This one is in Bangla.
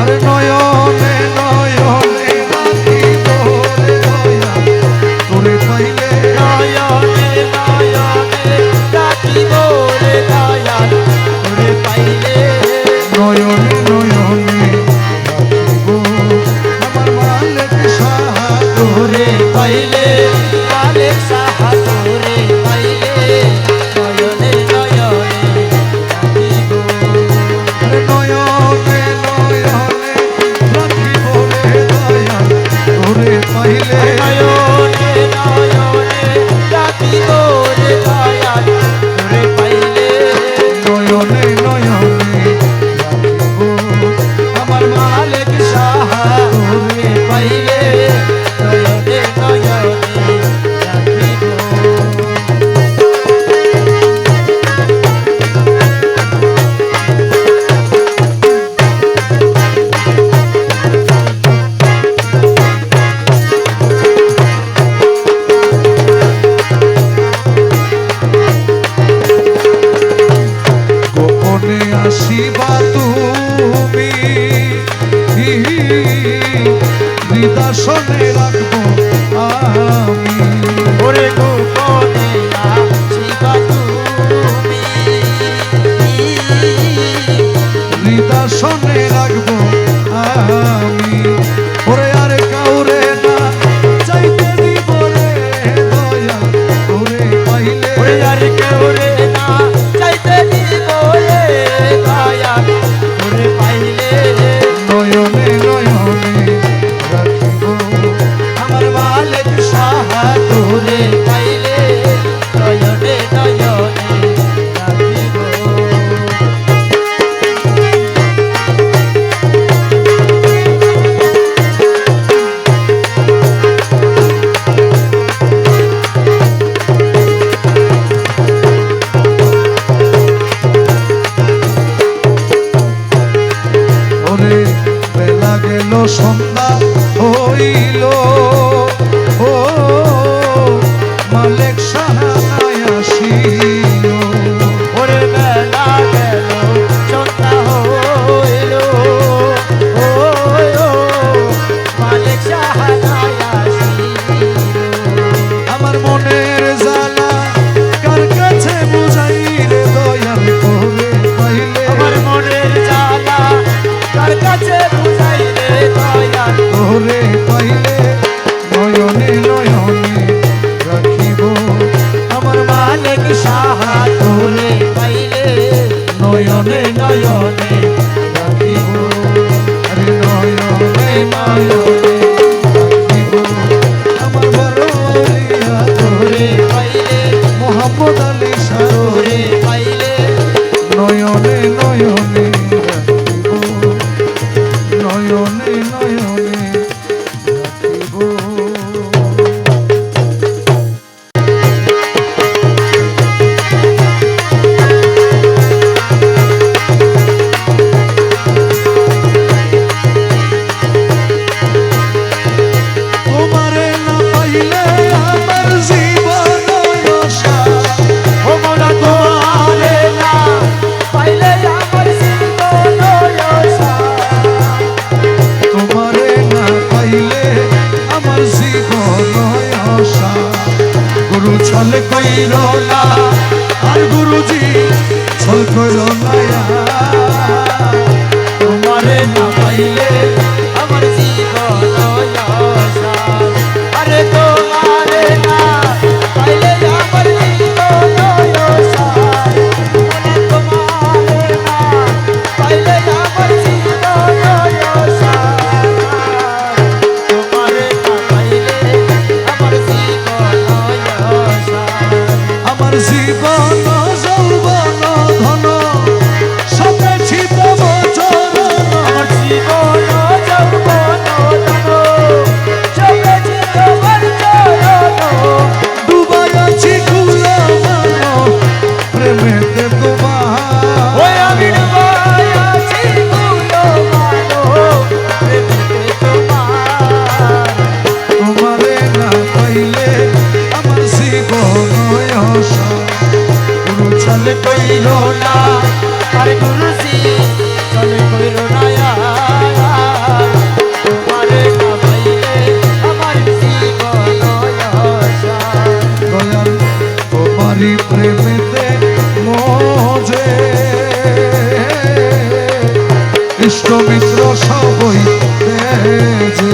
আরে নয়নে নয়নে রাখিব রে দয়া তোরে পাইলে নয়নে নয়নে রাখিব রে দয়া তোরে পাইলে নয়নে নয়নে রাখিব আমার মালিক সাহা তোরে পাইলে মালিক সাহা তোরে পাইলে নয়নে নয়নে রাখিব আরে নয়নে নয়নে রাখিব রে দয়া তোরে পাইলে নয়নে নয়নে রাখিব রে দয়া তোরে পাইলে নয়নে নয়নে রাখিব আমার মালিক সাহা তোরে পাইলে নয়নে নয়নে রাখিব গোপনে আসিবা তুমি হৃদয় রাখবো আমি ওরে গোপনে আসিবা তুমি হৃদয় রাখবো আমি ওরে আর কাউরে না চাইতে দিব রে দয়া তোরে পাইলে ওরে আর কেউ রে না চাইতে দিব রে দয়া তোরে পাইলে নয়নে নয়নে রাখিব আমার মালিক সাহা তোরে পাইলে নয়নে নয়নে রাখিব ওরে বেলা গেল সন্ধ্যা হইল ও মালিক সাহানায় আসিল ওরে বেলা গেল সন্ধ্যা হইল ও মালিক সাহানায় আসিল আমার মনের জ্বালা কার কাছে বুঝাই রে দয়াল তোরে পাইলে আমার মনের জ্বালা কার কাছে বুঝাইলে দয়া তোরে পাইলে নয়নে নয়নে রাখিব আমার মালিক সাহা তোরে পাইলে নয়নে নয়নে রাখিব আরে নয়নে নয়নে রাখিব আমার বড়িয়া তোরে তোরে পাইলে মোহাম্মদ আলী সারে তোরে পাইলে নয়নে নয়নে রাখিব নয়নে নয়নে রাখিব তোমারে না পাইলে আমার জীবন আশা ও মোরা তোমারে না পাইলে আমার জীবন আশা তোমারে না পাইলে আমার জীবন আশা গুরু ছল কইল না আর গুরুজি ছল কইল না তোমারে না পাইলে আমার জীবন আশা আরে তোমারে না পাইলে আমার জীবন আশা মনে তোমারে না পাইলে আমার জীবন আশা তোমারে না পাইলে আমার জীবন আশা আমার জীবন যৌবন ধন সবে ছিত বচন আমার জীবন যৌবন ধন চলে তোমার চরণ ডুবাই আছি কুলা মান প্রেমেতে তোমার ওই আমি ডুবাই আছি কুলো মানো প্রেমেতে তোমার তোমারে না পাইলে আমার জীবন আশা গুরু ছল কইল কইল না আরে গুরুজি চলে কইল না দুষ্ট মিত্র সবই তেজে